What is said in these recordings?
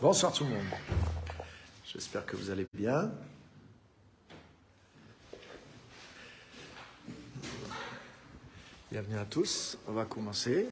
Bonsoir tout le monde. J'espère que vous allez bien. Bienvenue à tous. On va commencer.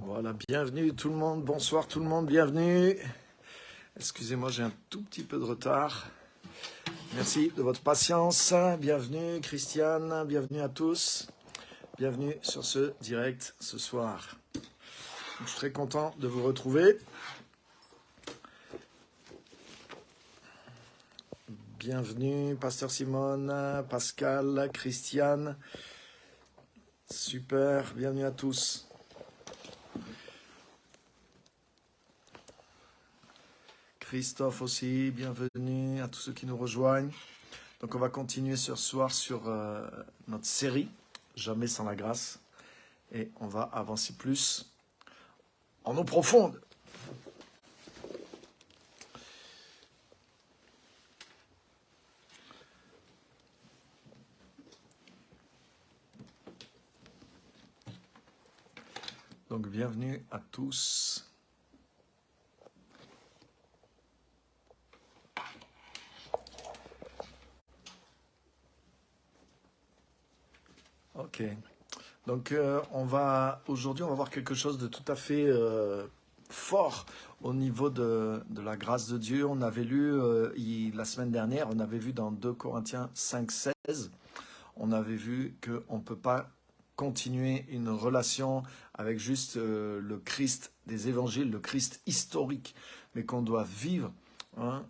Voilà, bienvenue tout le monde. Bonsoir tout le monde, bienvenue. Excusez-moi, j'ai un tout petit peu de retard. Merci de votre patience. Bienvenue Christiane, bienvenue à tous. Bienvenue sur ce direct ce soir. Je suis très content de vous retrouver. Bienvenue Pasteur Simone, Pascal, Christiane. Super, bienvenue à tous. Christophe aussi, bienvenue à tous ceux qui nous rejoignent. Donc on va continuer ce soir sur notre série « Jamais sans la grâce » et on va avancer plus en eau profonde. Donc bienvenue à tous. Ok, donc aujourd'hui on va voir quelque chose de tout à fait fort au niveau de la grâce de Dieu. On avait lu la semaine dernière, on avait vu dans 2 Corinthiens 5,16, on avait vu qu'on ne peut pas continuer une relation avec juste le Christ des évangiles, le Christ historique, mais qu'on doit vivre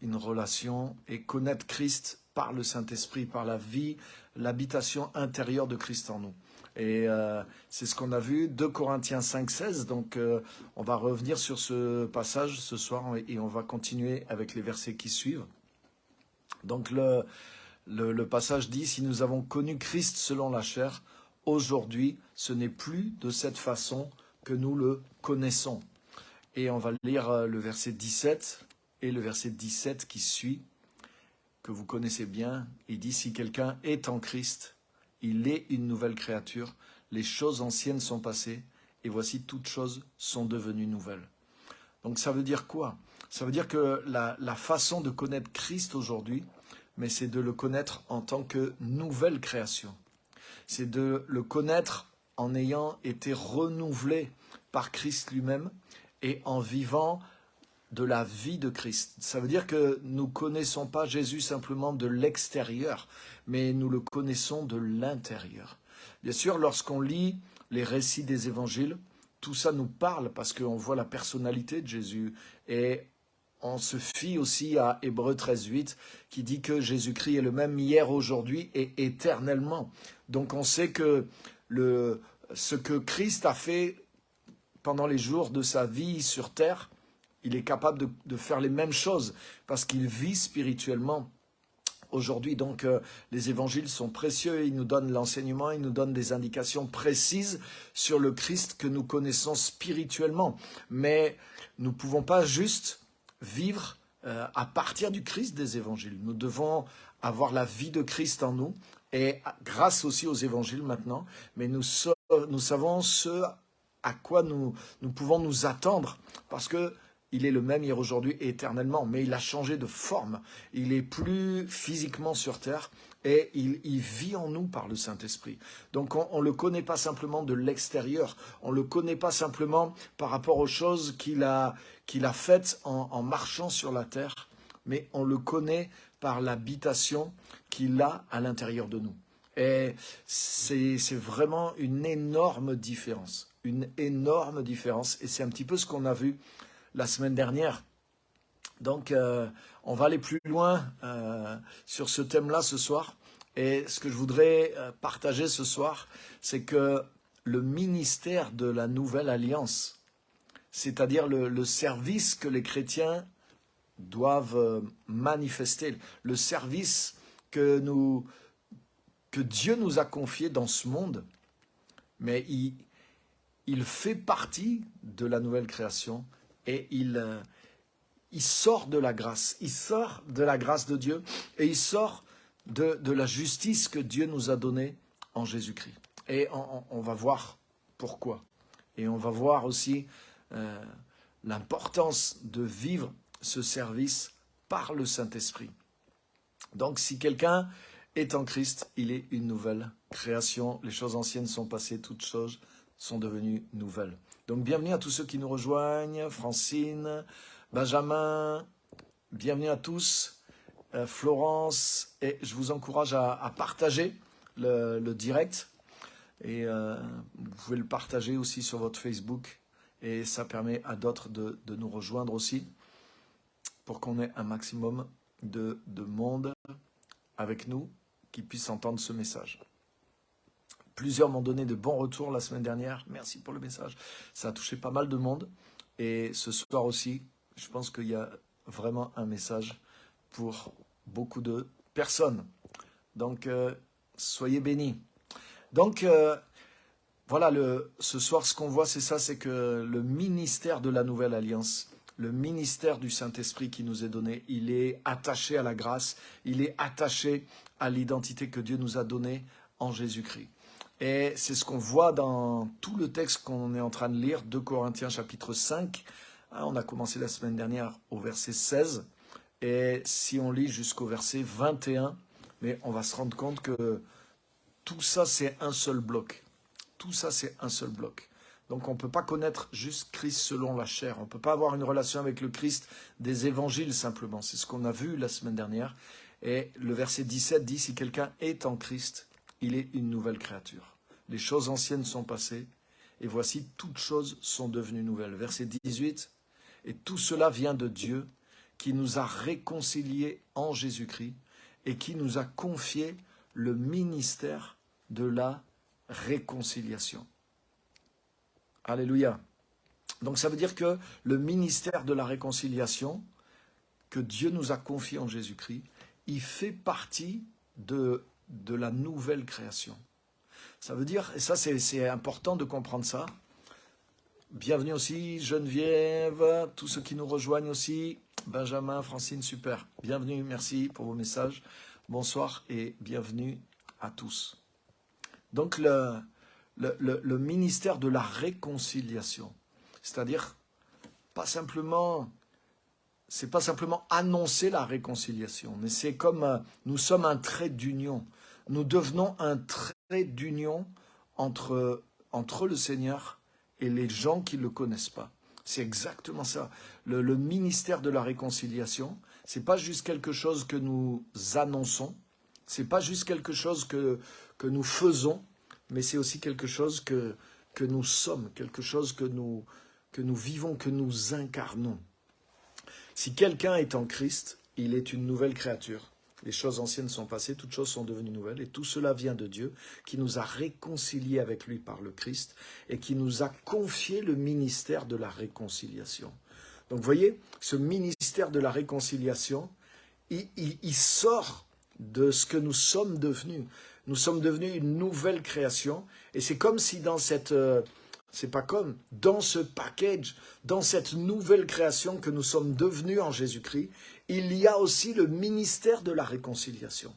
une relation et connaître Christ par le Saint-Esprit, par la vie, l'habitation intérieure de Christ en nous. Et c'est ce qu'on a vu, 2 Corinthiens 5,16. Donc on va revenir sur ce passage ce soir et on va continuer avec les versets qui suivent. Donc le passage dit « Si nous avons connu Christ selon la chair, aujourd'hui ce n'est plus de cette façon que nous le connaissons. » Et on va lire le verset 17 et le verset 17 qui suit, que vous connaissez bien. Il dit « Si quelqu'un est en Christ, il est une nouvelle créature. Les choses anciennes sont passées et voici toutes choses sont devenues nouvelles. » Donc ça veut dire quoi? Ça veut dire que la façon de connaître Christ aujourd'hui, mais c'est de le connaître en tant que nouvelle création. C'est de le connaître en ayant été renouvelé par Christ lui-même et en vivant de la vie de Christ. Ça veut dire que nous ne connaissons pas Jésus simplement de l'extérieur, mais nous le connaissons de l'intérieur. Bien sûr, lorsqu'on lit les récits des évangiles, tout ça nous parle parce qu'on voit la personnalité de Jésus. Et on se fie aussi à Hébreux 13,8 qui dit que Jésus-Christ est le même hier, aujourd'hui et éternellement. Donc on sait que ce que Christ a fait pendant les jours de sa vie sur terre, il est capable de faire les mêmes choses parce qu'il vit spirituellement aujourd'hui. Donc les évangiles sont précieux, ils nous donnent l'enseignement, ils nous donnent des indications précises sur le Christ que nous connaissons spirituellement. Mais nous ne pouvons pas juste vivre à partir du Christ des évangiles. Nous devons avoir la vie de Christ en nous et grâce aussi aux évangiles maintenant, mais nous savons ce à quoi nous pouvons nous attendre parce que il est le même hier, aujourd'hui et éternellement, mais il a changé de forme. Il n'est plus physiquement sur terre et il vit en nous par le Saint-Esprit. Donc on ne le connaît pas simplement de l'extérieur, on ne le connaît pas simplement par rapport aux choses qu'il a faites en marchant sur la terre, mais on le connaît par l'habitation qu'il a à l'intérieur de nous. Et c'est vraiment une énorme différence, et c'est un petit peu ce qu'on a vu la semaine dernière. Donc, on va aller plus loin sur ce thème-là ce soir. Et ce que je voudrais partager ce soir, c'est que le ministère de la Nouvelle Alliance, c'est-à-dire le service que les chrétiens doivent manifester, le service que Dieu nous a confié dans ce monde, mais il fait partie de la nouvelle création et il sort de la grâce. Il sort de la grâce de Dieu et il sort de la justice que Dieu nous a donnée en Jésus-Christ. Et on va voir pourquoi. Et on va voir aussi l'importance de vivre ce service par le Saint-Esprit. Donc si quelqu'un est en Christ, il est une nouvelle création. Les choses anciennes sont passées, toutes choses sont devenues nouvelles. Donc bienvenue à tous ceux qui nous rejoignent, Francine, Benjamin, bienvenue à tous, Florence, et je vous encourage à partager le direct, et vous pouvez le partager aussi sur votre Facebook, et ça permet à d'autres de nous rejoindre aussi, pour qu'on ait un maximum de monde avec nous, qui puissent entendre ce message. Plusieurs m'ont donné de bons retours la semaine dernière. Merci pour le message. Ça a touché pas mal de monde. Et ce soir aussi, je pense qu'il y a vraiment un message pour beaucoup de personnes. Donc, soyez bénis. Donc, voilà, ce soir, ce qu'on voit, c'est ça, c'est que le ministère de la Nouvelle Alliance, le ministère du Saint-Esprit qui nous est donné, il est attaché à la grâce, il est attaché à l'identité que Dieu nous a donnée en Jésus-Christ. Et c'est ce qu'on voit dans tout le texte qu'on est en train de lire, 2 Corinthiens chapitre 5. On a commencé la semaine dernière au verset 16. Et si on lit jusqu'au verset 21, mais on va se rendre compte que tout ça, c'est un seul bloc. Tout ça, c'est un seul bloc. Donc on ne peut pas connaître juste Christ selon la chair. On ne peut pas avoir une relation avec le Christ des évangiles simplement. C'est ce qu'on a vu la semaine dernière. Et le verset 17 dit, si quelqu'un est en Christ, il est une nouvelle créature. Les choses anciennes sont passées, et voici, toutes choses sont devenues nouvelles. Verset 18, et tout cela vient de Dieu, qui nous a réconciliés en Jésus-Christ, et qui nous a confié le ministère de la réconciliation. Alléluia. Donc ça veut dire que le ministère de la réconciliation, que Dieu nous a confié en Jésus-Christ, il fait partie de la nouvelle création. Ça veut dire, et ça c'est important de comprendre ça. Bienvenue aussi Geneviève, tous ceux qui nous rejoignent aussi, Benjamin, Francine, super. Bienvenue, merci pour vos messages. Bonsoir et bienvenue à tous. Donc le ministère de la réconciliation, c'est-à-dire c'est pas simplement annoncer la réconciliation, mais c'est comme nous sommes un trait d'union. Nous devenons un trait d'union entre le Seigneur et les gens qui ne le connaissent pas. C'est exactement ça. Le ministère de la réconciliation, ce n'est pas juste quelque chose que nous annonçons, ce n'est pas juste quelque chose que nous faisons, mais c'est aussi quelque chose que nous sommes, quelque chose que nous vivons, que nous incarnons. Si quelqu'un est en Christ, il est une nouvelle créature. Les choses anciennes sont passées, toutes choses sont devenues nouvelles, et tout cela vient de Dieu, qui nous a réconciliés avec lui par le Christ, et qui nous a confié le ministère de la réconciliation. Donc vous voyez, ce ministère de la réconciliation, il sort de ce que nous sommes devenus. Nous sommes devenus une nouvelle création, et c'est comme si dans dans ce package, dans cette nouvelle création que nous sommes devenus en Jésus-Christ, il y a aussi le ministère de la réconciliation.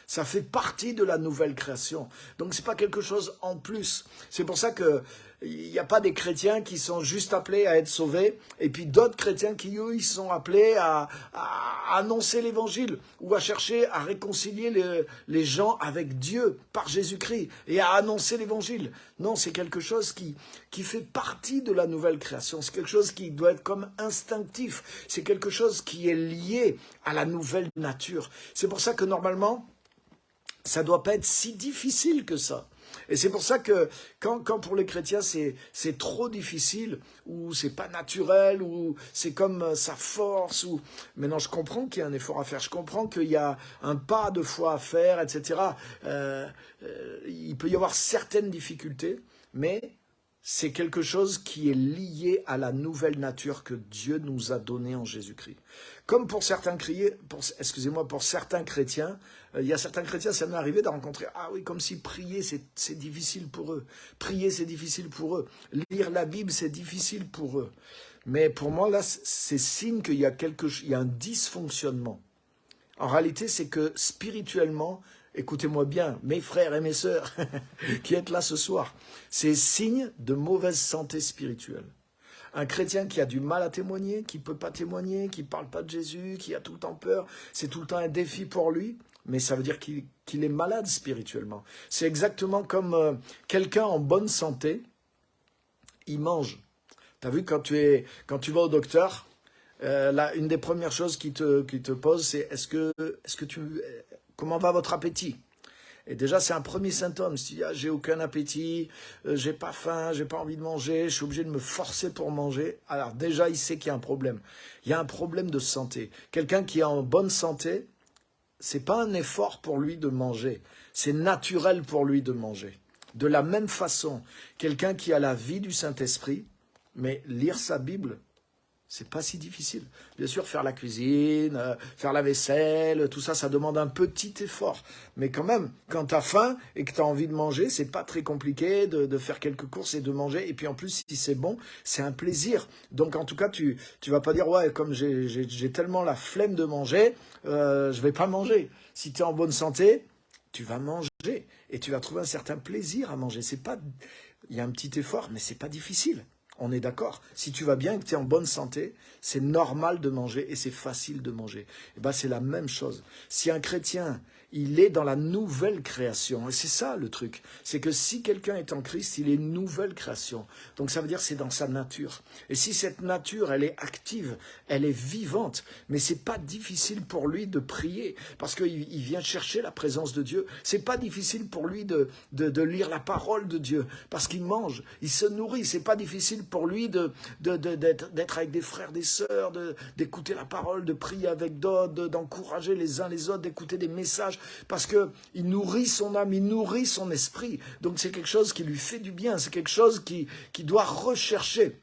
Ça fait partie de la nouvelle création. Donc ce n'est pas quelque chose en plus. C'est pour ça qu'il n'y a pas des chrétiens qui sont juste appelés à être sauvés, et puis d'autres chrétiens qui, eux, ils sont appelés à annoncer l'évangile, ou à chercher à réconcilier les gens avec Dieu par Jésus-Christ, et à annoncer l'évangile. Non, c'est quelque chose qui fait partie de la nouvelle création. C'est quelque chose qui doit être comme instinctif. C'est quelque chose qui est lié à la nouvelle nature. C'est pour ça que normalement, ça ne doit pas être si difficile que ça. Et c'est pour ça que quand pour les chrétiens c'est trop difficile, ou c'est pas naturel, ou c'est comme ça force, maintenant je comprends qu'il y a un effort à faire, je comprends qu'il y a un pas de foi à faire, etc. Il peut y avoir certaines difficultés, mais c'est quelque chose qui est lié à la nouvelle nature que Dieu nous a donnée en Jésus-Christ. Comme pour certains pour certains chrétiens, il y a certains chrétiens, ça m'est arrivé de rencontrer, ah oui, comme si prier, c'est difficile pour eux. Prier, c'est difficile pour eux. Lire la Bible, c'est difficile pour eux. Mais pour moi, là, c'est signe qu'il y a il y a un dysfonctionnement. En réalité, c'est que spirituellement, écoutez-moi bien, mes frères et mes sœurs qui êtes là ce soir, c'est signe de mauvaise santé spirituelle. Un chrétien qui a du mal à témoigner, qui ne peut pas témoigner, qui ne parle pas de Jésus, qui a tout le temps peur, c'est tout le temps un défi pour lui, mais ça veut dire qu'il est malade spirituellement. C'est exactement comme quelqu'un en bonne santé, il mange. Tu as vu, quand tu vas au docteur, là, une des premières choses qu'il te pose, c'est comment va votre appétit? Et déjà, c'est un premier symptôme. Si tu dis, j'ai aucun appétit, j'ai pas faim, j'ai pas envie de manger, je suis obligé de me forcer pour manger. Alors déjà, il sait qu'il y a un problème. Il y a un problème de santé. Quelqu'un qui est en bonne santé, c'est pas un effort pour lui de manger. C'est naturel pour lui de manger. De la même façon, quelqu'un qui a la vie du Saint-Esprit, mais lire sa Bible, c'est pas si difficile. Bien sûr, faire la cuisine, faire la vaisselle, tout ça, ça demande un petit effort. Mais quand même, quand tu as faim et que tu as envie de manger, c'est pas très compliqué de faire quelques courses et de manger. Et puis en plus, si c'est bon, c'est un plaisir. Donc en tout cas, tu vas pas dire, ouais, comme j'ai tellement la flemme de manger, je vais pas manger. Si tu es en bonne santé, tu vas manger et tu vas trouver un certain plaisir à manger. Il y a un petit effort, mais c'est pas difficile. On est d'accord. Si tu vas bien et que tu es en bonne santé, c'est normal de manger et c'est facile de manger. Et ben, c'est la même chose. Si un chrétien, il est dans la nouvelle création, et c'est ça le truc, c'est que si quelqu'un est en Christ, il est une nouvelle création. Donc ça veut dire que c'est dans sa nature. Et si cette nature, elle est active, elle est vivante, mais c'est pas difficile pour lui de prier, parce qu'il vient chercher la présence de Dieu. C'est pas difficile pour lui de lire la parole de Dieu, parce qu'il mange, il se nourrit. C'est pas difficile pour lui d'être avec des frères, des sœurs, d'écouter la parole, de prier avec d'autres, d'encourager les uns les autres, d'écouter des messages, parce qu'il nourrit son âme, il nourrit son esprit. Donc c'est quelque chose qui lui fait du bien, c'est quelque chose qui doit rechercher.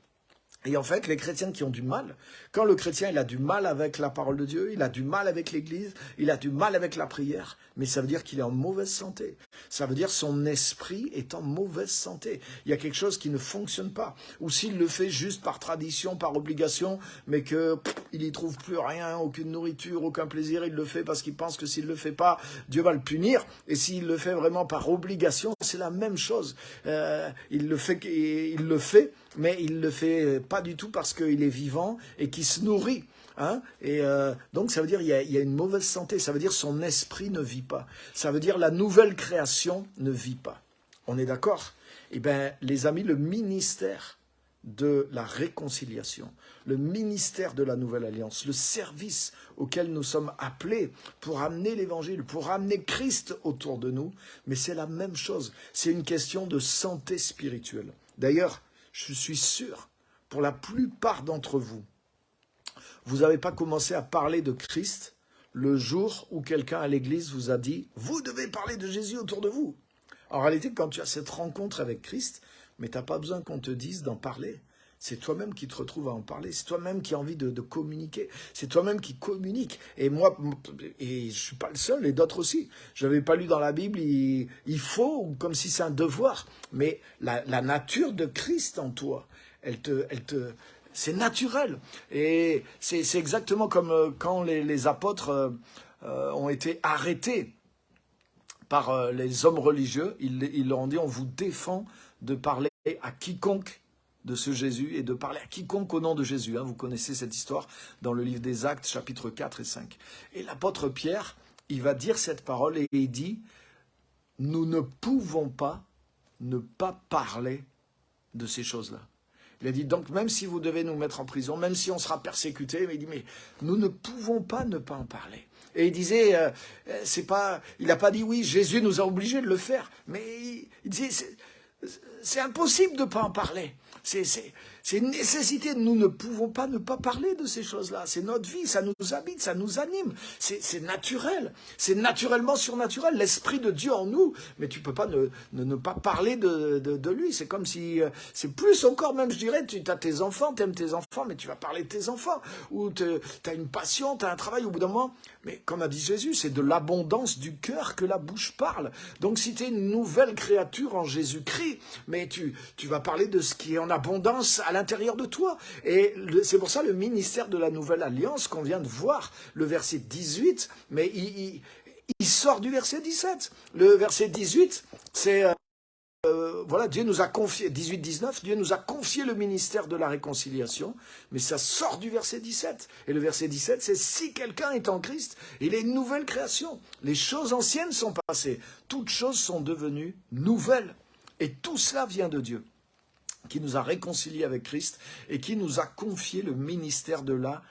Et en fait, les chrétiens qui ont du mal, quand le chrétien il a du mal avec la parole de Dieu, il a du mal avec l'église, il a du mal avec la prière, mais ça veut dire qu'il est en mauvaise santé. Ça veut dire que son esprit est en mauvaise santé. Il y a quelque chose qui ne fonctionne pas. Ou s'il le fait juste par tradition, par obligation, mais qu'il n'y trouve plus rien, aucune nourriture, aucun plaisir, il le fait parce qu'il pense que s'il ne le fait pas, Dieu va le punir. Et s'il le fait vraiment par obligation, c'est la même chose. Il le fait, mais il le fait pas du tout parce qu'il est vivant et qu'il se nourrit. Hein? Et donc ça veut dire qu'il y a une mauvaise santé, ça veut dire son esprit ne vit pas. Ça veut dire la nouvelle création ne vit pas. On est d'accord? Eh bien, les amis, le ministère de la réconciliation, le ministère de la nouvelle alliance, le service auquel nous sommes appelés pour amener l'évangile, pour amener Christ autour de nous, mais c'est la même chose. C'est une question de santé spirituelle. D'ailleurs, je suis sûr, pour la plupart d'entre vous, vous n'avez pas commencé à parler de Christ le jour où quelqu'un à l'église vous a dit « Vous devez parler de Jésus autour de vous ». En réalité, quand tu as cette rencontre avec Christ, mais tu n'as pas besoin qu'on te dise d'en parler. C'est toi-même qui te retrouves à en parler. C'est toi-même qui as envie de communiquer. C'est toi-même qui communique. Et moi, et je ne suis pas le seul, et d'autres aussi. Je n'avais pas lu dans la Bible, il faut, comme si c'est un devoir. Mais la nature de Christ en toi, c'est naturel. Et c'est exactement comme quand les apôtres ont été arrêtés par les hommes religieux. Ils leur ont dit, on vous défend de parler à quiconque de ce Jésus et de parler à quiconque au nom de Jésus. Vous connaissez cette histoire dans le livre des Actes, chapitres 4 et 5. Et l'apôtre Pierre, il va dire cette parole et il dit, nous ne pouvons pas ne pas parler de ces choses-là. Il a dit, donc même si vous devez nous mettre en prison, même si on sera persécuté, il dit, mais nous ne pouvons pas ne pas en parler. Et il disait, il n'a pas dit oui, Jésus nous a obligés de le faire, mais il disait, c'est impossible de ne pas en parler. C'est une nécessité. Nous ne pouvons pas ne pas parler de ces choses-là. C'est notre vie, ça nous habite, ça nous anime. C'est naturel. C'est naturellement surnaturel. L'Esprit de Dieu en nous. Mais tu peux pas ne pas parler de lui. C'est comme si... c'est plus encore même, je dirais, tu as tes enfants, tu aimes tes enfants, mais tu vas parler de tes enfants. Ou tu as une passion, tu as un travail au bout d'un moment. Mais comme a dit Jésus, c'est de l'abondance du cœur que la bouche parle. Donc si tu es une nouvelle créature en Jésus-Christ, mais tu vas parler de ce qui est en abondance à l'intérieur de toi. Et c'est pour ça le ministère de la Nouvelle Alliance qu'on vient de voir, le verset 18, mais il sort du verset 17. Le verset 18, c'est... voilà, Dieu nous a confié, 18-19, Dieu nous a confié le ministère de la réconciliation, mais ça sort du verset 17. Et le verset 17, c'est si quelqu'un est en Christ, il est une nouvelle création. Les choses anciennes sont passées, toutes choses sont devenues nouvelles. Et tout cela vient de Dieu, qui nous a réconciliés avec Christ et qui nous a confié le ministère de la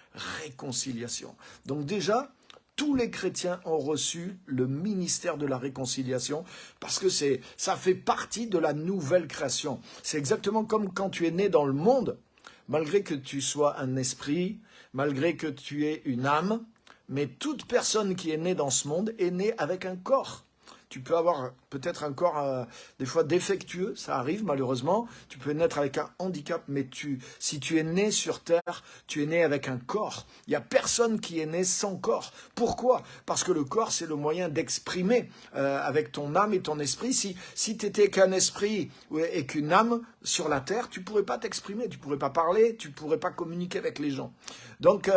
réconciliation. Donc déjà, tous les chrétiens ont reçu le ministère de la réconciliation parce que ça fait partie de la nouvelle création. C'est exactement comme quand tu es né dans le monde, malgré que tu sois un esprit, malgré que tu aies une âme, mais toute personne qui est née dans ce monde est née avec un corps. Tu peux avoir peut-être un corps des fois défectueux, ça arrive malheureusement. Tu peux naître avec un handicap, mais si tu es né sur Terre, tu es né avec un corps. Il n'y a personne qui est né sans corps. Pourquoi? Parce que le corps, c'est le moyen d'exprimer avec ton âme et ton esprit. Si tu n'étais qu'un esprit et qu'une âme sur la Terre, tu ne pourrais pas t'exprimer, tu ne pourrais pas parler, tu ne pourrais pas communiquer avec les gens. Donc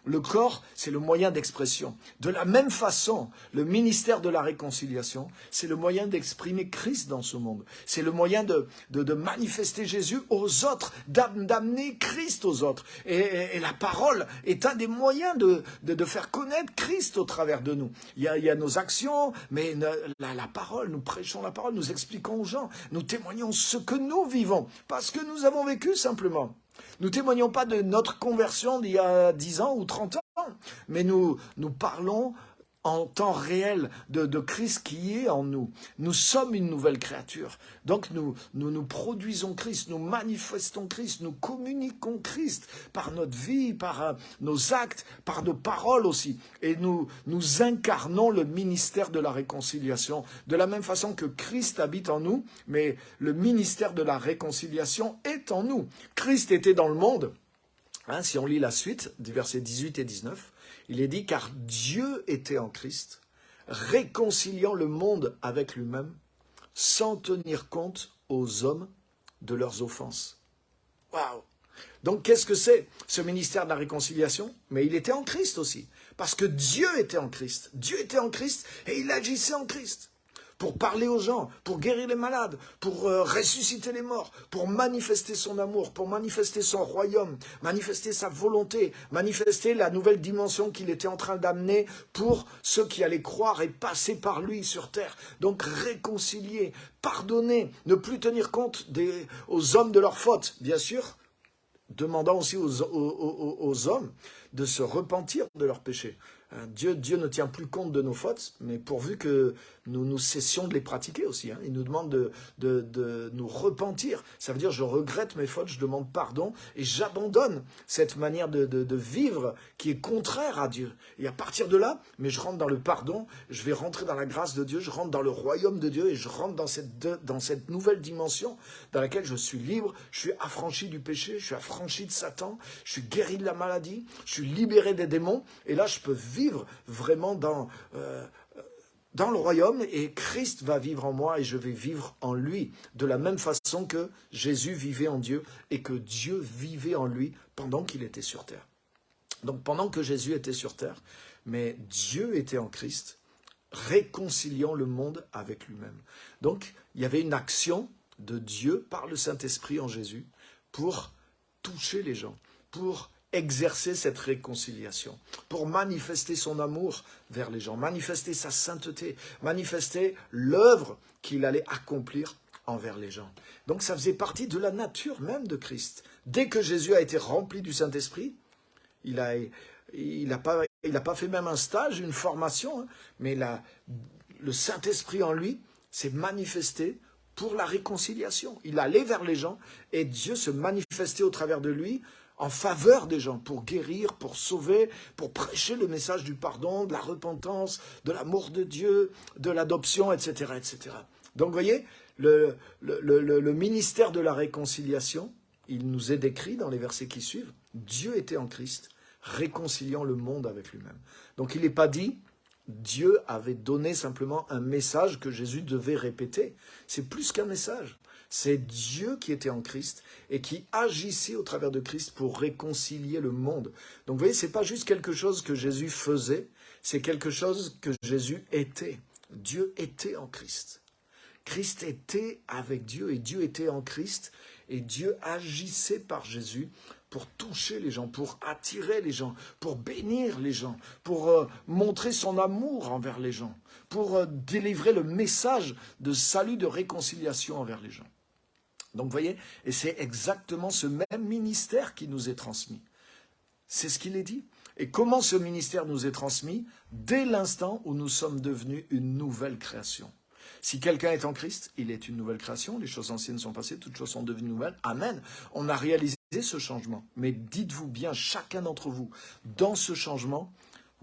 le corps, c'est le moyen d'expression. De la même façon, le ministère de la réconciliation, c'est le moyen d'exprimer Christ dans ce monde. C'est le moyen de manifester Jésus aux autres, d'amener Christ aux autres. Et la parole est un des moyens de faire connaître Christ au travers de nous. Il y a nos actions, mais la parole, nous prêchons la parole, nous expliquons aux gens, nous témoignons ce que nous vivons, parce que nous avons vécu simplement. Nous témoignons pas de notre conversion d'il y a 10 ans ou 30 ans, mais nous parlons en temps réel de Christ qui est en nous. Nous sommes une nouvelle créature. Donc nous produisons Christ, nous manifestons Christ, nous communiquons Christ par notre vie, par nos actes, par nos paroles aussi. Et nous incarnons le ministère de la réconciliation. De la même façon que Christ habite en nous, mais le ministère de la réconciliation est en nous. Christ était dans le monde. Si on lit la suite, du verset 18 et 19, il est dit « Car Dieu était en Christ, réconciliant le monde avec lui-même, sans tenir compte aux hommes de leurs offenses. » Waouh! Donc qu'est-ce que c'est ce ministère de la réconciliation? Mais il était en Christ aussi, parce que Dieu était en Christ. Dieu était en Christ et il agissait en Christ. Pour parler aux gens, pour guérir les malades, pour ressusciter les morts, pour manifester son amour, pour manifester son royaume, manifester sa volonté, manifester la nouvelle dimension qu'il était en train d'amener pour ceux qui allaient croire et passer par lui sur terre. Donc réconcilier, pardonner, ne plus tenir compte aux hommes de leurs fautes, bien sûr, demandant aussi aux hommes de se repentir de leurs péchés. Dieu ne tient plus compte de nos fautes, mais pourvu que nous cessions de les pratiquer aussi. Il nous demande de nous repentir. Ça veut dire je regrette mes fautes, je demande pardon et j'abandonne cette manière de vivre qui est contraire à Dieu. Et à partir de là, mais je rentre dans le pardon, je vais rentrer dans la grâce de Dieu, je rentre dans le royaume de Dieu et je rentre dans cette nouvelle dimension dans laquelle je suis libre, je suis affranchi du péché, je suis affranchi de Satan, je suis guéri de la maladie, je suis libéré des démons et là je peux vivre vraiment dans le royaume et Christ va vivre en moi et je vais vivre en lui de la même façon que Jésus vivait en Dieu et que Dieu vivait en lui pendant qu'il était sur terre. Donc pendant que Jésus était sur terre, mais Dieu était en Christ, réconciliant le monde avec lui-même. Donc il y avait une action de Dieu par le Saint-Esprit en Jésus pour toucher les gens, pour exercer cette réconciliation, pour manifester son amour vers les gens, manifester sa sainteté, manifester l'œuvre qu'il allait accomplir envers les gens. Donc ça faisait partie de la nature même de Christ. Dès que Jésus a été rempli du Saint-Esprit, il a pas fait même un stage, une formation, mais le Saint-Esprit en lui s'est manifesté pour la réconciliation. Il allait vers les gens et Dieu se manifestait au travers de lui en faveur des gens, pour guérir, pour sauver, pour prêcher le message du pardon, de la repentance, de l'amour de Dieu, de l'adoption, etc., etc. Donc, vous voyez, le ministère de la réconciliation, il nous est décrit dans les versets qui suivent. Dieu était en Christ, réconciliant le monde avec lui-même. Donc, il n'est pas dit, Dieu avait donné simplement un message que Jésus devait répéter. C'est plus qu'un message. C'est Dieu qui était en Christ et qui agissait au travers de Christ pour réconcilier le monde. Donc vous voyez, ce n'est pas juste quelque chose que Jésus faisait, c'est quelque chose que Jésus était. Dieu était en Christ. Christ était avec Dieu et Dieu était en Christ et Dieu agissait par Jésus pour toucher les gens, pour attirer les gens, pour bénir les gens, pour montrer son amour envers les gens, pour délivrer le message de salut, de réconciliation envers les gens. Donc vous voyez, et c'est exactement ce même ministère qui nous est transmis. C'est ce qu'il est dit. Et comment ce ministère nous est transmis? Dès l'instant où nous sommes devenus une nouvelle création. Si quelqu'un est en Christ, il est une nouvelle création, les choses anciennes sont passées, toutes choses sont devenues nouvelles. Amen. On a réalisé ce changement. Mais dites-vous bien, chacun d'entre vous, dans ce changement,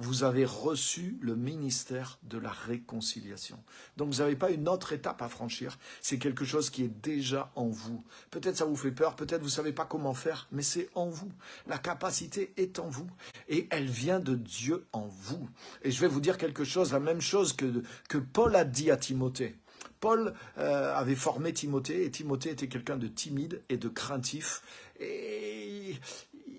vous avez reçu le ministère de la réconciliation. Donc vous n'avez pas une autre étape à franchir, c'est quelque chose qui est déjà en vous. Peut-être ça vous fait peur, peut-être vous ne savez pas comment faire, mais c'est en vous. La capacité est en vous et elle vient de Dieu en vous. Et je vais vous dire quelque chose, la même chose que Paul a dit à Timothée. Paul avait formé Timothée et Timothée était quelqu'un de timide et de craintif et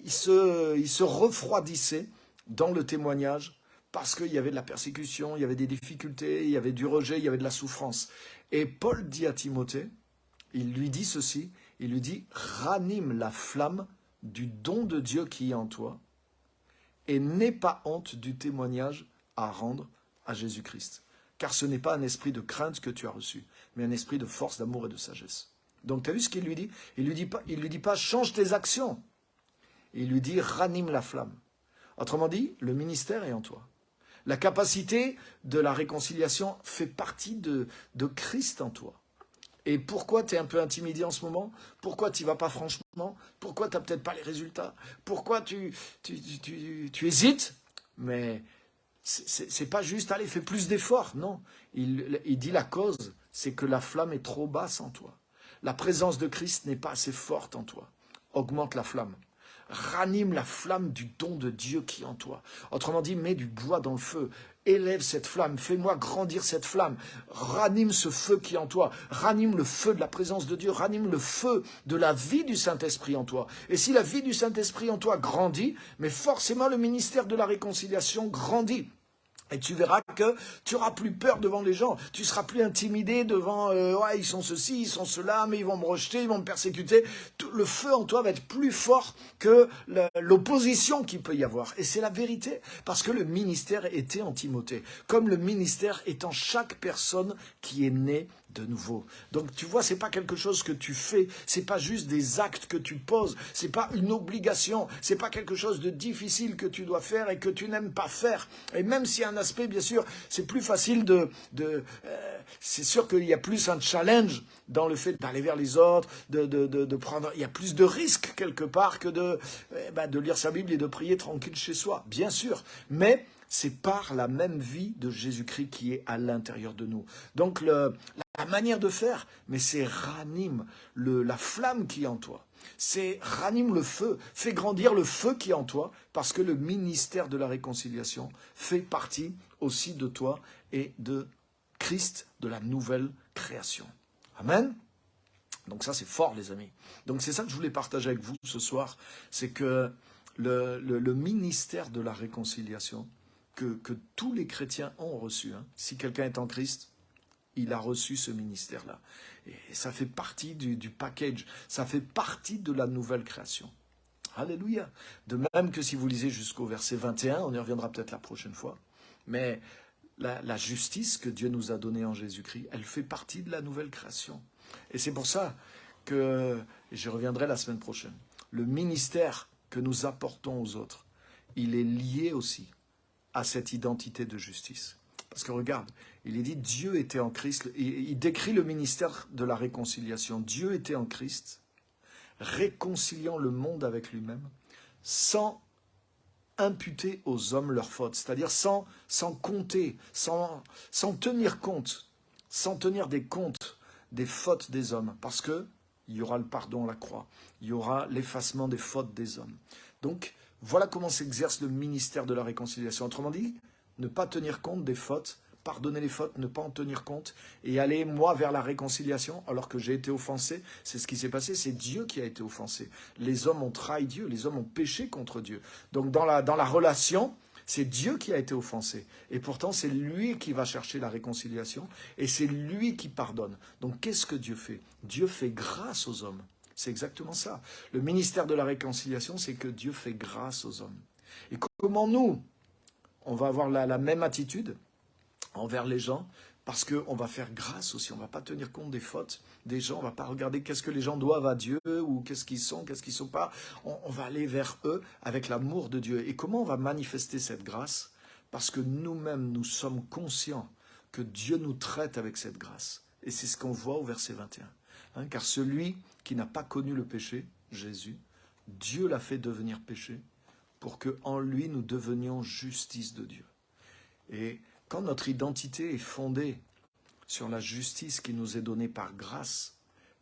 il se refroidissait dans le témoignage, parce qu'il y avait de la persécution, il y avait des difficultés, il y avait du rejet, il y avait de la souffrance. Et Paul dit à Timothée, il lui dit ceci, il lui dit « Ranime la flamme du don de Dieu qui est en toi et n'aie pas honte du témoignage à rendre à Jésus-Christ. Car ce n'est pas un esprit de crainte que tu as reçu, mais un esprit de force, d'amour et de sagesse. » Donc tu as vu ce qu'il lui dit? Il lui dit pas « Change tes actions ». Il lui dit « Ranime la flamme ». Autrement dit, le ministère est en toi. La capacité de la réconciliation fait partie de Christ en toi. Et pourquoi tu es un peu intimidé en ce moment? Pourquoi tu n'y vas pas franchement? Pourquoi tu n'as peut-être pas les résultats? Pourquoi tu hésites? Mais c'est pas juste, allez, fais plus d'efforts. Non, il dit la cause, c'est que la flamme est trop basse en toi. La présence de Christ n'est pas assez forte en toi. Augmente la flamme. Ranime la flamme du don de Dieu qui est en toi. Autrement dit, mets du bois dans le feu. Élève cette flamme. Fais-moi grandir cette flamme. Ranime ce feu qui est en toi. Ranime le feu de la présence de Dieu. Ranime le feu de la vie du Saint-Esprit en toi. Et si la vie du Saint-Esprit en toi grandit, mais forcément le ministère de la réconciliation grandit. Et tu verras que tu n'auras plus peur devant les gens. Tu ne seras plus intimidé devant ouais, ils sont ceci, ils sont cela, mais ils vont me rejeter, ils vont me persécuter. Le feu en toi va être plus fort que l'opposition qu'il peut y avoir. Et c'est la vérité, parce que le ministère était en Timothée, comme le ministère est en chaque personne qui est née de nouveau. Donc tu vois, c'est pas quelque chose que tu fais, c'est pas juste des actes que tu poses, c'est pas une obligation, c'est pas quelque chose de difficile que tu dois faire et que tu n'aimes pas faire. Et même s'il y a un aspect, bien sûr, c'est plus facile c'est sûr qu'il y a plus un challenge dans le fait d'aller vers les autres, de prendre, il y a plus de risques quelque part que de lire sa Bible et de prier tranquille chez soi, bien sûr, mais c'est par la même vie de Jésus-Christ qui est à l'intérieur de nous. Donc la manière de faire, mais c'est ranime la flamme qui est en toi. C'est ranime le feu, fais grandir le feu qui est en toi, parce que le ministère de la réconciliation fait partie aussi de toi et de Christ, de la nouvelle création. Amen. Donc ça c'est fort les amis. Donc c'est ça que je voulais partager avec vous ce soir, c'est que le ministère de la réconciliation, que tous les chrétiens ont reçu. Hein. Si quelqu'un est en Christ, il a reçu ce ministère-là. Et ça fait partie du package, ça fait partie de la nouvelle création. Alléluia. De même que si vous lisez jusqu'au verset 21, on y reviendra peut-être la prochaine fois, mais la justice que Dieu nous a donnée en Jésus-Christ, elle fait partie de la nouvelle création. Et c'est pour ça que, et je reviendrai la semaine prochaine, le ministère que nous apportons aux autres, il est lié aussi à cette identité de justice. Parce que regarde, il est dit Dieu était en Christ. Il décrit le ministère de la réconciliation. Dieu était en Christ, réconciliant le monde avec lui-même, sans imputer aux hommes leurs fautes. C'est-à-dire sans compter, sans tenir compte, sans tenir des comptes des fautes des hommes. Parce que il y aura le pardon à la croix. Il y aura l'effacement des fautes des hommes. Donc, voilà comment s'exerce le ministère de la réconciliation. Autrement dit, ne pas tenir compte des fautes, pardonner les fautes, ne pas en tenir compte et aller, moi, vers la réconciliation alors que j'ai été offensé. C'est ce qui s'est passé, c'est Dieu qui a été offensé. Les hommes ont trahi Dieu, les hommes ont péché contre Dieu. Donc, dans la relation, c'est Dieu qui a été offensé. Et pourtant, c'est lui qui va chercher la réconciliation et c'est lui qui pardonne. Donc, qu'est-ce que Dieu fait? Dieu fait grâce aux hommes. C'est exactement ça. Le ministère de la réconciliation, c'est que Dieu fait grâce aux hommes. Et comment nous, on va avoir la même attitude envers les gens, parce qu'on va faire grâce aussi. On ne va pas tenir compte des fautes des gens. On ne va pas regarder qu'est-ce que les gens doivent à Dieu ou qu'est-ce qu'ils sont pas. On va aller vers eux avec l'amour de Dieu. Et comment on va manifester cette grâce? Parce que nous-mêmes, nous sommes conscients que Dieu nous traite avec cette grâce. Et c'est ce qu'on voit au verset 21. Car celui qui n'a pas connu le péché, Jésus, Dieu l'a fait devenir péché pour qu'en lui nous devenions justice de Dieu. Et quand notre identité est fondée sur la justice qui nous est donnée par grâce,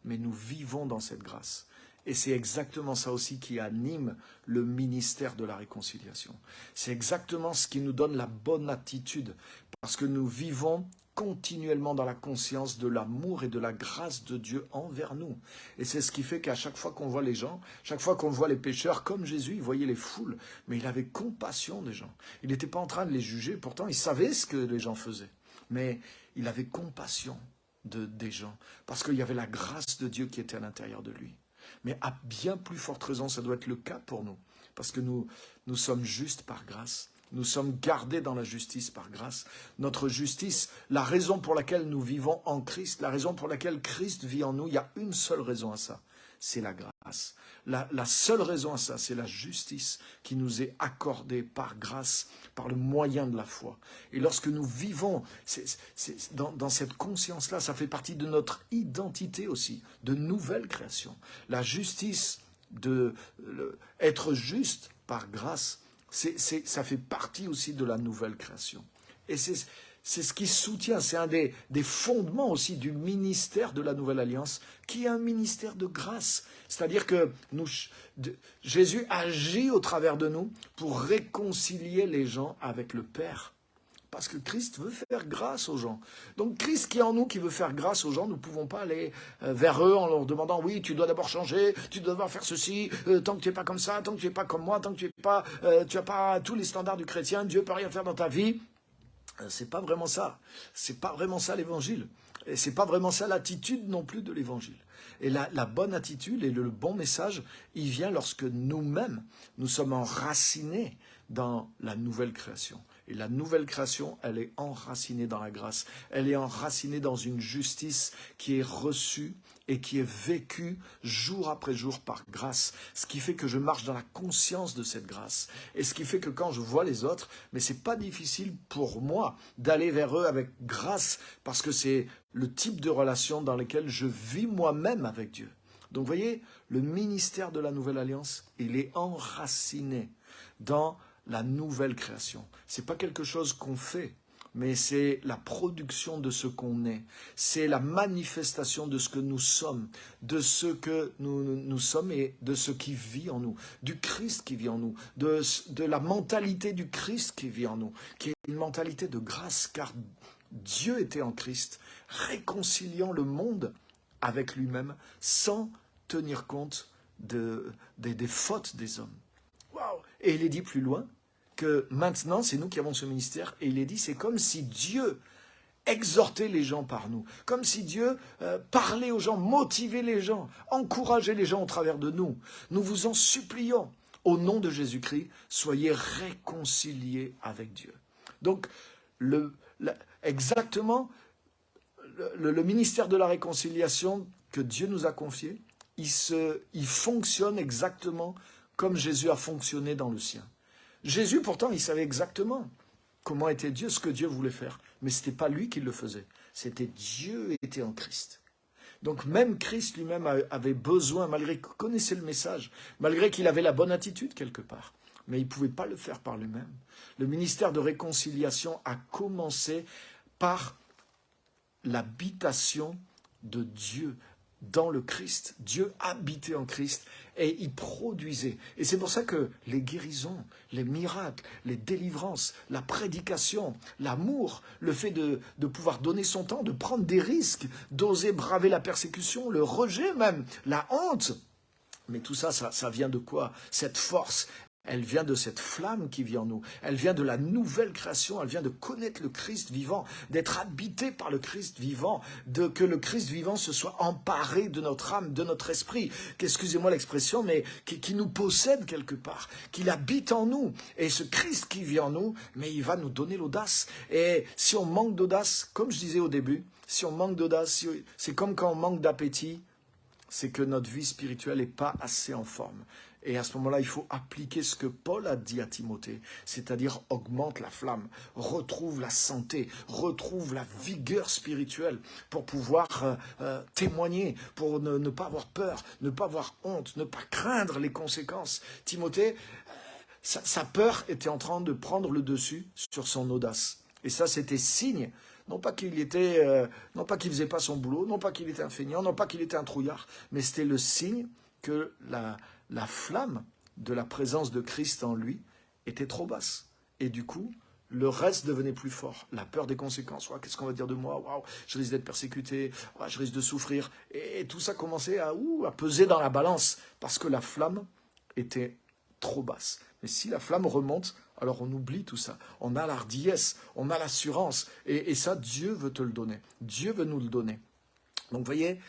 mais nous vivons dans cette grâce. Et c'est exactement ça aussi qui anime le ministère de la réconciliation. C'est exactement ce qui nous donne la bonne attitude, parce que nous vivons continuellement dans la conscience de l'amour et de la grâce de Dieu envers nous. Et c'est ce qui fait qu'à chaque fois qu'on voit les gens, chaque fois qu'on voit les pécheurs, comme Jésus, il voyait les foules, mais il avait compassion des gens. Il n'était pas en train de les juger, pourtant il savait ce que les gens faisaient. Mais il avait compassion des gens, parce qu'il y avait la grâce de Dieu qui était à l'intérieur de lui. Mais à bien plus forte raison, ça doit être le cas pour nous, parce que nous sommes justes par grâce. Nous sommes gardés dans la justice par grâce. Notre justice, la raison pour laquelle nous vivons en Christ, la raison pour laquelle Christ vit en nous, il y a une seule raison à ça, c'est la grâce. La seule raison à ça, c'est la justice qui nous est accordée par grâce, par le moyen de la foi. Et lorsque nous vivons dans cette conscience-là, ça fait partie de notre identité aussi, de nouvelle création. La justice, être juste par grâce, ça fait partie aussi de la nouvelle création. Et c'est ce qui soutient, c'est un des fondements aussi du ministère de la Nouvelle Alliance, qui est un ministère de grâce. C'est-à-dire que Jésus agit au travers de nous pour réconcilier les gens avec le Père. Parce que Christ veut faire grâce aux gens. Donc Christ qui est en nous, qui veut faire grâce aux gens, nous ne pouvons pas aller vers eux en leur demandant « Oui, tu dois d'abord changer, tu dois d'abord faire ceci, tant que tu n'es pas comme ça, tant que tu n'es pas comme moi, tant que tu n'as pas tous les standards du chrétien, Dieu ne peut rien faire dans ta vie. » C'est pas vraiment ça. C'est pas vraiment ça l'évangile. Et c'est pas vraiment ça l'attitude non plus de l'évangile. Et la bonne attitude et le bon message, il vient lorsque nous-mêmes, nous sommes enracinés dans la nouvelle création. Et la nouvelle création, elle est enracinée dans la grâce. Elle est enracinée dans une justice qui est reçue et qui est vécue jour après jour par grâce. Ce qui fait que je marche dans la conscience de cette grâce. Et ce qui fait que quand je vois les autres, mais c'est pas difficile pour moi d'aller vers eux avec grâce, parce que c'est le type de relation dans lequel je vis moi-même avec Dieu. Donc vous voyez, le ministère de la Nouvelle Alliance, il est enraciné dans la nouvelle création. Ce n'est pas quelque chose qu'on fait, mais c'est la production de ce qu'on est. C'est la manifestation de ce que nous sommes, de ce que nous sommes et de ce qui vit en nous, du Christ qui vit en nous, de la mentalité du Christ qui vit en nous, qui est une mentalité de grâce, car Dieu était en Christ, réconciliant le monde avec lui-même, sans tenir compte des fautes des hommes. Waouh! Et il est dit plus loin que maintenant, c'est nous qui avons ce ministère, et il est dit, c'est comme si Dieu exhortait les gens par nous, comme si Dieu parlait aux gens, motivait les gens, encourageait les gens au travers de nous. Nous vous en supplions, au nom de Jésus-Christ, soyez réconciliés avec Dieu. Donc, exactement, le ministère de la réconciliation que Dieu nous a confié, il fonctionne exactement comme Jésus a fonctionné dans le sien. Jésus, pourtant, il savait exactement comment était Dieu, ce que Dieu voulait faire. Mais ce n'était pas lui qui le faisait. C'était Dieu était en Christ. Donc même Christ lui-même avait besoin, malgré qu'il connaissait le message, malgré qu'il avait la bonne attitude quelque part, mais il ne pouvait pas le faire par lui-même. Le ministère de réconciliation a commencé par l'habitation de Dieu dans le Christ. Dieu habitait en Christ et il produisait. Et c'est pour ça que les guérisons, les miracles, les délivrances, la prédication, l'amour, le fait de pouvoir donner son temps, de prendre des risques, d'oser braver la persécution, le rejet même, la honte. Mais tout ça, ça vient de quoi? Cette force, elle vient de cette flamme qui vit en nous. Elle vient de la nouvelle création. Elle vient de connaître le Christ vivant, d'être habité par le Christ vivant, que le Christ vivant se soit emparé de notre âme, de notre esprit. Excusez-moi l'expression, mais qui nous possède quelque part, qu'il habite en nous. Et ce Christ qui vit en nous, mais il va nous donner l'audace. Et si on manque d'audace, comme je disais au début, si on manque d'audace, c'est comme quand on manque d'appétit, c'est que notre vie spirituelle n'est pas assez en forme. Et à ce moment-là, il faut appliquer ce que Paul a dit à Timothée, c'est-à-dire augmente la flamme, retrouve la santé, retrouve la vigueur spirituelle pour pouvoir témoigner, pour ne pas avoir peur, ne pas avoir honte, ne pas craindre les conséquences. Timothée, sa peur était en train de prendre le dessus sur son audace. Et ça, c'était signe. Non pas qu'il faisait pas son boulot, non pas qu'il était un feignant, non pas qu'il était un trouillard, mais c'était le signe que la flamme de la présence de Christ en lui était trop basse. Et du coup, le reste devenait plus fort. La peur des conséquences. Qu'est-ce qu'on va dire de moi? Waouh, je risque d'être persécuté, je risque de souffrir. Et tout ça commençait à peser dans la balance parce que la flamme était trop basse. Mais si la flamme remonte, alors on oublie tout ça. On a l'hardiesse, on a l'assurance. Et ça, Dieu veut te le donner. Dieu veut nous le donner. Donc, vous voyez,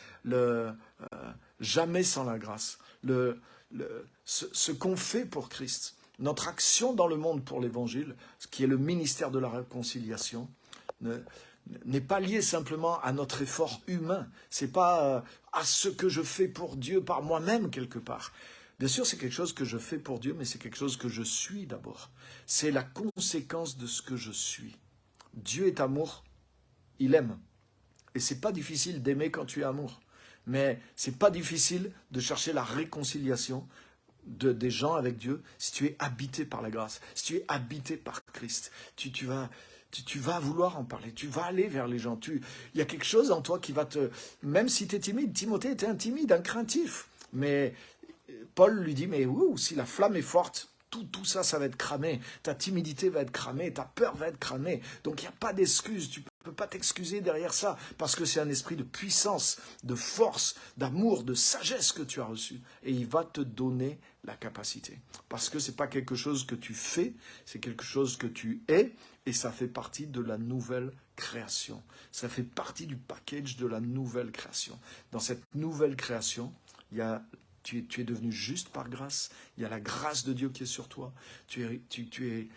jamais sans la grâce. Ce qu'on fait pour Christ, notre action dans le monde pour l'Évangile, ce qui est le ministère de la réconciliation, n'est pas lié simplement à notre effort humain. C'est pas à ce que je fais pour Dieu par moi-même quelque part. Bien sûr, c'est quelque chose que je fais pour Dieu, mais c'est quelque chose que je suis d'abord. C'est la conséquence de ce que je suis. Dieu est amour, il aime. Et c'est pas difficile d'aimer quand tu es amour. Mais c'est pas difficile de chercher la réconciliation des gens avec Dieu si tu es habité par la grâce, si tu es habité par Christ. Tu vas vouloir en parler, tu vas aller vers les gens. Il y a quelque chose en toi qui va te... Même si tu es timide, Timothée était un timide, un craintif. Mais Paul lui dit, mais si la flamme est forte, tout ça, ça va être cramé. Ta timidité va être cramée, ta peur va être cramée. Donc il n'y a pas d'excuse, tu ne peux pas t'excuser derrière ça, parce que c'est un esprit de puissance, de force, d'amour, de sagesse que tu as reçu. Et il va te donner la capacité. Parce que ce n'est pas quelque chose que tu fais, c'est quelque chose que tu es, et ça fait partie de la nouvelle création. Ça fait partie du package de la nouvelle création. Dans cette nouvelle création, il y a... Tu es devenu juste par grâce. Il y a la grâce de Dieu qui est sur toi. Tu es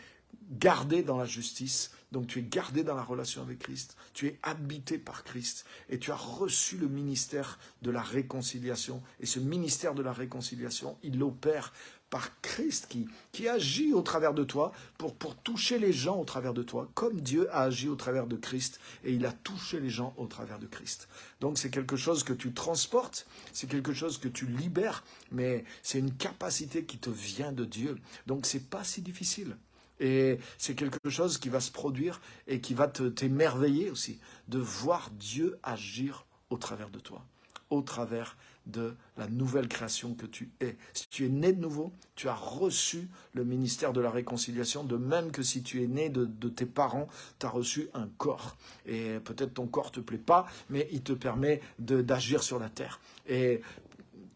gardé dans la justice. Donc tu es gardé dans la relation avec Christ. Tu es habité par Christ. Et tu as reçu le ministère de la réconciliation. Et ce ministère de la réconciliation, il opère par Christ qui agit au travers de toi pour toucher les gens au travers de toi, comme Dieu a agi au travers de Christ, et il a touché les gens au travers de Christ. Donc c'est quelque chose que tu transportes, c'est quelque chose que tu libères, mais c'est une capacité qui te vient de Dieu. Donc c'est pas si difficile. Et c'est quelque chose qui va se produire et qui va t'émerveiller aussi, de voir Dieu agir au travers de toi, au travers de la nouvelle création que tu es. Si tu es né de nouveau, tu as reçu le ministère de la réconciliation, de même que si tu es né de tes parents, tu as reçu un corps. Et peut-être ton corps ne te plaît pas, mais il te permet d'agir sur la terre. Et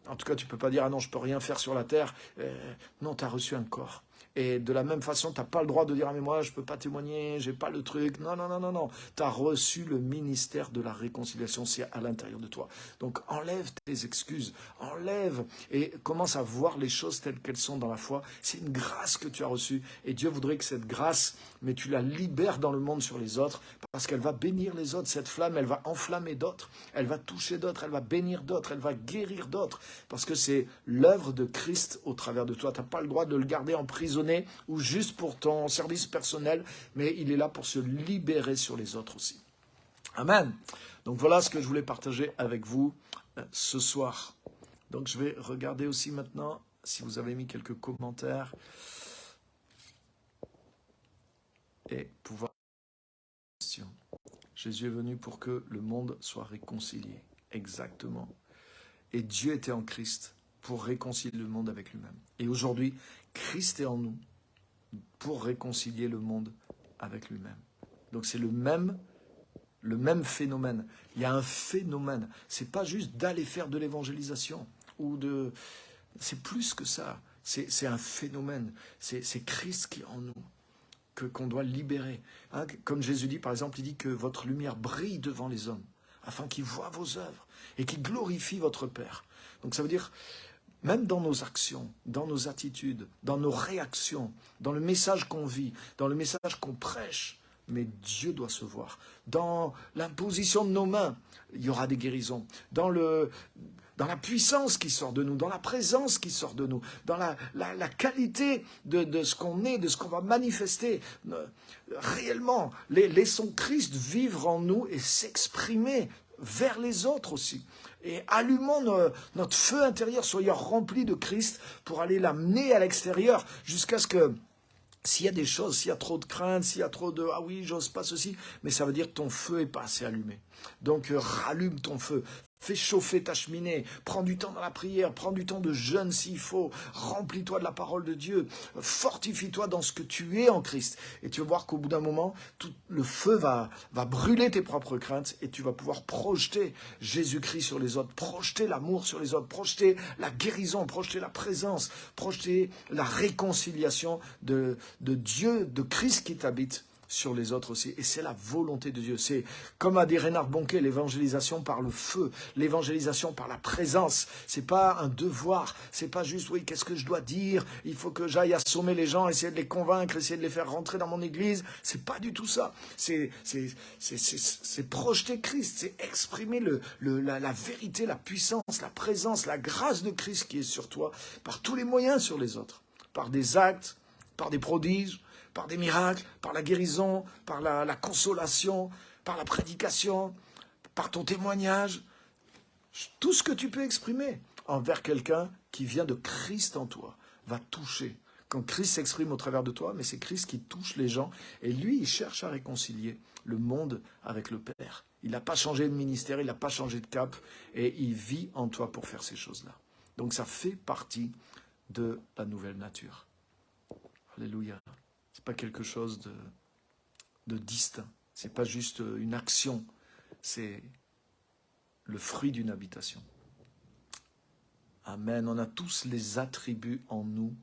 en tout cas, tu ne peux pas dire « Ah non, je ne peux rien faire sur la terre ». Non, tu as reçu un corps. Et de la même façon, tu n'as pas le droit de dire « Ah mais moi, je ne peux pas témoigner, je n'ai pas le truc ». Non, non, non, non, non. Tu as reçu le ministère de la réconciliation, c'est à l'intérieur de toi. Donc enlève tes excuses, enlève et commence à voir les choses telles qu'elles sont dans la foi. C'est une grâce que tu as reçue. Et Dieu voudrait que cette grâce, mais tu la libères dans le monde sur les autres, parce qu'elle va bénir les autres. Cette flamme, elle va enflammer d'autres, elle va toucher d'autres, elle va bénir d'autres, elle va guérir d'autres, parce que c'est l'œuvre de Christ au travers de toi. Tu n'as pas le droit de le garder en prison emprisonné ou juste pour ton service personnel, mais il est là pour se libérer sur les autres aussi. Amen. Donc voilà ce que je voulais partager avec vous ce soir. Donc je vais regarder aussi maintenant si vous avez mis quelques commentaires et pouvoir... Jésus est venu pour que le monde soit réconcilié. Exactement. Et Dieu était en Christ pour réconcilier le monde avec lui-même. Et aujourd'hui, Christ est en nous pour réconcilier le monde avec lui-même. Donc c'est le même phénomène. Il y a un phénomène. C'est pas juste d'aller faire de l'évangélisation ou de... C'est plus que ça. C'est un phénomène. C'est Christ qui est en nous qu'on doit libérer. Hein, comme Jésus dit, par exemple, il dit que votre lumière brille devant les hommes, afin qu'ils voient vos œuvres et qu'ils glorifient votre Père. Donc ça veut dire, même dans nos actions, dans nos attitudes, dans nos réactions, dans le message qu'on vit, dans le message qu'on prêche, mais Dieu doit se voir. Dans l'imposition de nos mains, il y aura des guérisons. Dans la puissance qui sort de nous, dans la présence qui sort de nous, dans la qualité de ce qu'on est, de ce qu'on va manifester. Réellement, laissons Christ vivre en nous et s'exprimer vers les autres aussi. Et allumons notre feu intérieur, soyons remplis de Christ pour aller l'amener à l'extérieur jusqu'à ce que, s'il y a des choses, s'il y a trop de crainte, s'il y a trop de « ah oui, j'ose pas ceci », mais ça veut dire que ton feu n'est pas assez allumé. Donc rallume ton feu. Fais chauffer ta cheminée, prends du temps dans la prière, prends du temps de jeûne s'il faut, remplis-toi de la parole de Dieu, fortifie-toi dans ce que tu es en Christ. Et tu vas voir qu'au bout d'un moment, tout le feu va brûler tes propres craintes et tu vas pouvoir projeter Jésus-Christ sur les autres, projeter l'amour sur les autres, projeter la guérison, projeter la présence, projeter la réconciliation de Dieu, de Christ qui t'habite sur les autres aussi. Et c'est la volonté de Dieu. C'est, comme a dit Reinhard Bonnke, l'évangélisation par le feu, l'évangélisation par la présence. C'est pas un devoir, c'est pas juste, oui, qu'est-ce que je dois dire, il faut que j'aille assommer les gens, essayer de les convaincre, essayer de les faire rentrer dans mon église. C'est pas du tout ça. C'est projeter Christ, c'est exprimer la vérité, la puissance, la présence, la grâce de Christ qui est sur toi, par tous les moyens sur les autres. Par des actes, par des prodiges, par des miracles, par la guérison, par la consolation, par la prédication, par ton témoignage. Tout ce que tu peux exprimer envers quelqu'un qui vient de Christ en toi va toucher. Quand Christ s'exprime au travers de toi, mais c'est Christ qui touche les gens. Et lui, il cherche à réconcilier le monde avec le Père. Il n'a pas changé de ministère, il n'a pas changé de cap. Et il vit en toi pour faire ces choses-là. Donc ça fait partie de la nouvelle nature. Alléluia. Ce n'est pas quelque chose de distinct. Ce n'est pas juste une action. C'est le fruit d'une habitation. Amen. On a tous les attributs en nous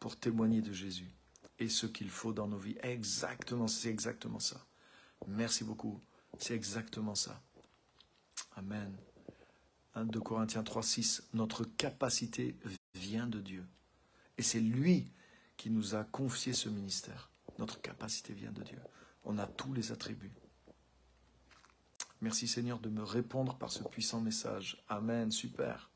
pour témoigner de Jésus. Et ce qu'il faut dans nos vies. Exactement, c'est exactement ça. Merci beaucoup. C'est exactement ça. Amen. 2 Corinthiens 3,6. Notre capacité vient de Dieu. Et c'est lui qui nous a confié ce ministère. Notre capacité vient de Dieu. On a tous les attributs. Merci Seigneur de me répondre par ce puissant message. Amen, super.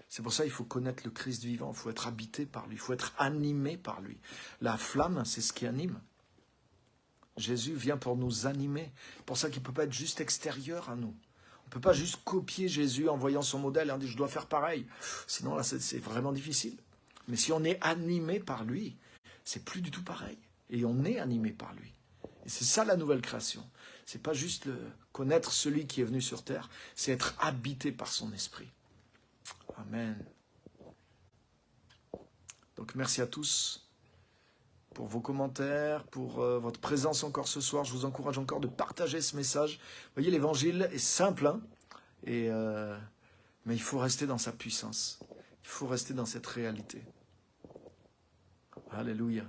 C'est pour ça qu'il faut connaître le Christ vivant, il faut être habité par lui, il faut être animé par lui. La flamme, c'est ce qui anime. Jésus vient pour nous animer. C'est pour ça qu'il ne peut pas être juste extérieur à nous. On ne peut pas juste copier Jésus en voyant son modèle et en disant je dois faire pareil. Sinon là, c'est vraiment difficile. Mais si on est animé par lui, c'est plus du tout pareil. Et on est animé par lui. Et c'est ça la nouvelle création. C'est pas juste connaître celui qui est venu sur terre, c'est être habité par son esprit. Amen. Donc merci à tous pour vos commentaires, pour votre présence encore ce soir. Je vous encourage encore de partager ce message. Vous voyez, l'évangile est simple, hein, mais il faut rester dans sa puissance. Il faut rester dans cette réalité. Alléluia.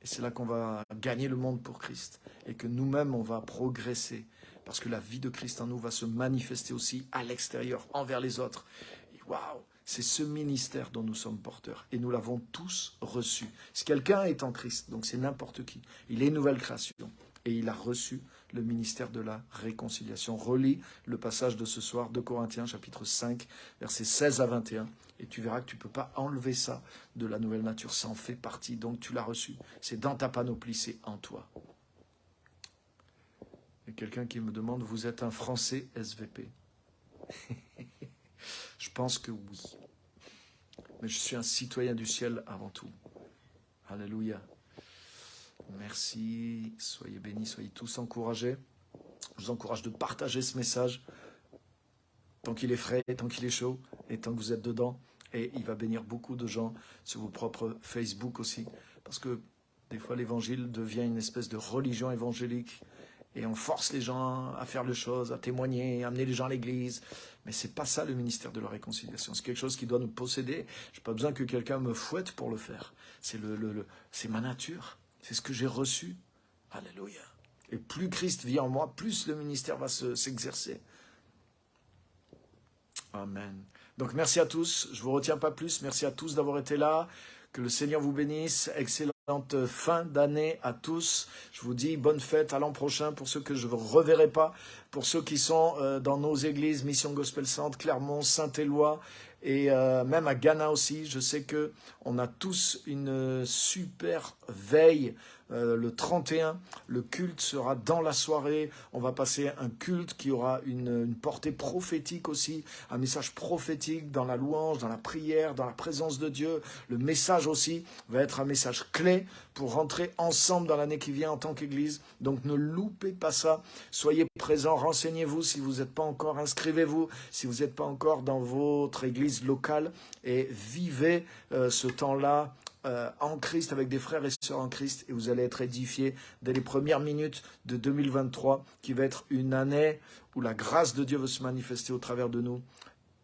Et c'est là qu'on va gagner le monde pour Christ. Et que nous-mêmes, on va progresser. Parce que la vie de Christ en nous va se manifester aussi à l'extérieur, envers les autres. Et waouh, c'est ce ministère dont nous sommes porteurs. Et nous l'avons tous reçu. Si quelqu'un est en Christ, donc c'est n'importe qui. Il est une nouvelle création. Et il a reçu le ministère de la réconciliation. Relis le passage de ce soir, 2 Corinthiens, chapitre 5, versets 16 à 21, et tu verras que tu ne peux pas enlever ça de la nouvelle nature. Ça en fait partie, donc tu l'as reçu. C'est dans ta panoplie, c'est en toi. Il y a quelqu'un qui me demande, vous êtes un Français SVP? Je pense que oui. Mais je suis un citoyen du ciel avant tout. Alléluia. Merci. Soyez bénis, soyez tous encouragés. Je vous encourage de partager ce message tant qu'il est frais, tant qu'il est chaud et tant que vous êtes dedans. Et il va bénir beaucoup de gens sur vos propres Facebook aussi. Parce que des fois, l'évangile devient une espèce de religion évangélique. Et on force les gens à faire les choses, à témoigner, à amener les gens à l'église. Mais ce n'est pas ça le ministère de la réconciliation. C'est quelque chose qui doit nous posséder. Je n'ai pas besoin que quelqu'un me fouette pour le faire. C'est ma nature. C'est ce que j'ai reçu. Alléluia. Et plus Christ vit en moi, plus le ministère va s'exercer. Amen. Donc merci à tous. Je ne vous retiens pas plus. Merci à tous d'avoir été là. Que le Seigneur vous bénisse. Excellente fin d'année à tous. Je vous dis bonne fête à l'an prochain pour ceux que je ne reverrai pas. Pour ceux qui sont dans nos églises, Mission Gospel Centre, Clermont, Saint-Éloi et même à Ghana aussi. Je sais qu'on a tous une super veille. Le 31, le culte sera dans la soirée. On va passer un culte qui aura une portée prophétique aussi, un message prophétique dans la louange, dans la prière, dans la présence de Dieu. Le message aussi va être un message clé pour rentrer ensemble dans l'année qui vient en tant qu'Église. Donc ne loupez pas ça. Soyez présents, renseignez-vous si vous n'êtes pas encore, inscrivez-vous si vous n'êtes pas encore dans votre Église locale et vivez ce temps-là en Christ, avec des frères et sœurs en Christ, et vous allez être édifiés dès les premières minutes de 2023, qui va être une année où la grâce de Dieu veut se manifester au travers de nous.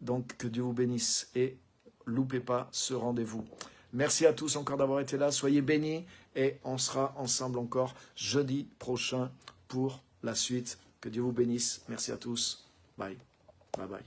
Donc que Dieu vous bénisse et loupez pas ce rendez-vous. Merci à tous encore d'avoir été là, soyez bénis et on sera ensemble encore jeudi prochain pour la suite. Que Dieu vous bénisse. Merci à tous. Bye. Bye bye.